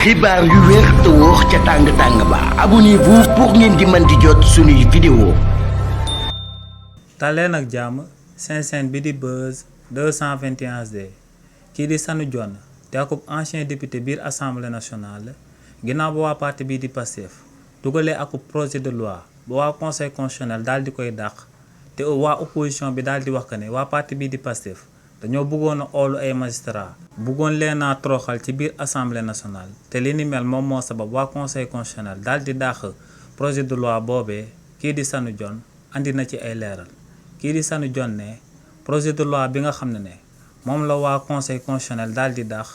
xibaar yu wér te wóor ca tàng ba abonnez-vous pour ngeen di mën di jot suñuy vidéo. taleen ak jàmm seen bi di Buzz 221 HD kii di Sanu Dione di akub ancien député biir assemblée nationale ginnaaw ba waa parti bii di Pastef dugalee akub projet de loi ba waa conseil constitutionnel daal di koy dàq te waa opposition bi daal di wax que ne waa parti bii di Pastef dañoo bëggoon a oolu ay magistrat bëggoon leen a toroxal ci biir assemblée nationale te li ni mel moom moo sabab waa conseil constitutionnel daal di dàq projet de loi boobee kii di Sanu Dione andi na ci ay leeral. kii di Sanu Dione ne projet de loi bi nga xam ne moom la waa conseil constitutionnel daal di dàq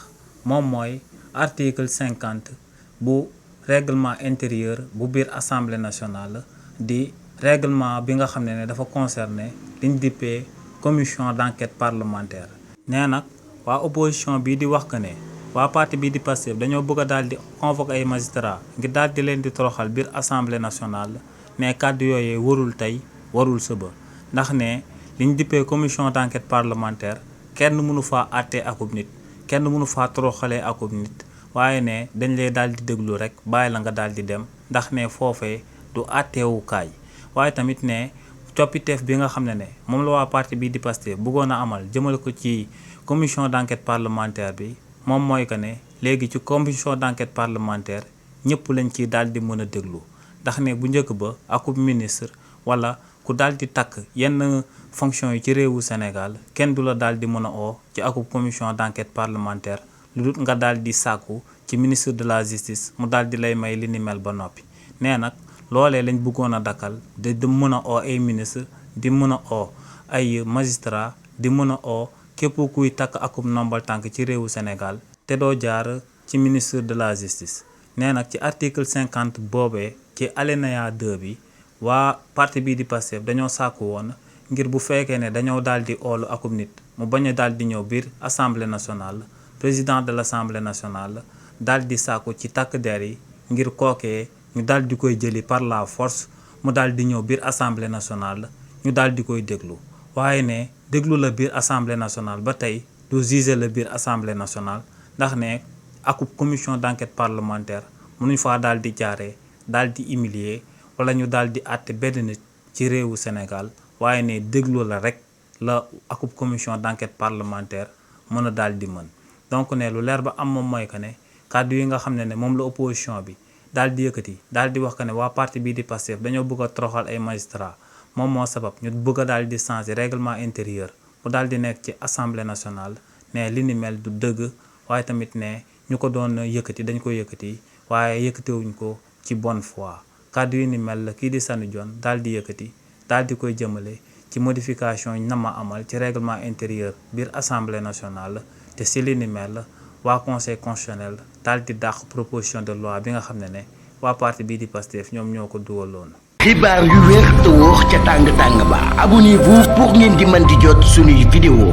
moom mooy article 50 bu règlement intérieur bu biir assemblée nationale di règlement bi nga xam ne dafa concerné liñ dippee commission d'enquête parlementaire. nee nag waa opposition bii di wax que ne waa parti bii di Pastef dañoo bëgg a daal di convoquer ay magistrats ngir daal di leen di toroxal biir assemblée nationale mais kàddu yooyee warul tey warul suba. ndax ne liñ dippee commission d'enquête parlementaire kenn mënu faa àttee akub nit kenn mënu faa toroxalee akub nit waaye ne dañ lay daal di déglu rek bàyyi la nga daal di dem ndax ne foofee du àtteewukaay waaye tamit ne coppiteef bi nga xam ne moom la waa parti bii di Pastef bëggoon a amal jëmale ko ci commission d'enquête parlementaire bi moom mooy que ne léegi ci commission d'enquête parlementaire ñëpp lañ ciy daal di mën a déglu ndax ne bu njëkk ba akub ministre wala ku daal di takk yenn fonction yi ci réewu Sénégal kenn du la daal di mën a oo ci akub commission d'enquête parlementaire lu dul nga daal di sàkku ci ministre de la justice mu daal di lay may li ni mel ba noppi. nee nag loolee lañ bëggoon a dakkal di mën a oo ay ministre di mën a oo ay magistrat di mën a oo képp kuy takk akub nombal tànk ci réewu Sénégal te doo jaar ci ministre de la justice. nee nag ci article 50 boobee ci alinéa 2 bi waa parti bii di Pastef dañoo sàkku woon ngir bu fekkee ne dañoo daal di oolu akub nit mu bañ a daal di ñëw biir assemblée nationale président de l'assemblée nationale daal di sàkku ci takk der yi ngir kookee ñu daal di koy jëli par la force mu daal di ñëw biir assemblée nationale ñu daal di koy déglu waaye ne déglu la biir assemblée nationale ba tey du juger la biir assemblée nationale ndax ne akub commission d'enquête parlementaire mënuñ faa daal di jaaree daal di humilier wala ñu daal di àtte benn nit ci réewu Sénégal waaye ne déglu la rek la akub commission d'enquête parlementaire mën a daal di mën. donc ne lu leer ba am moom mooy que ne kàddu yi nga xam ne moom la opposition bi daal di yëkkati daal di wax que ne waa parti bii di Pastef dañoo bëgg a toroxal ay magistrats moom moo sabab ñu bëgg a daal di changer règlement intérieur mu daal di nekk ci assemblée nationale ne li ni mel du dëgg waaye tamit ne ñu ko doon yëkkati dañ ko yëkkati waaye yëkkatiwuñ ko ci bonne foi. kàddu yi ni mel la kii di Sanu Dione daal di yëkkati daal di koy jëmale ci modification yi na ma amal ci règlement intérieur biir assemblée nationale te si li ni mel waa conseil constitutionnel daal di dàq proposition de loi bi nga xam ne waa parti bii di Pastef ñoom ñoo ko dugaloon. xibaar yu wér te wóor ca tàng ba abonnez-vous pour ngeen di mën di jot suñuy vidéo.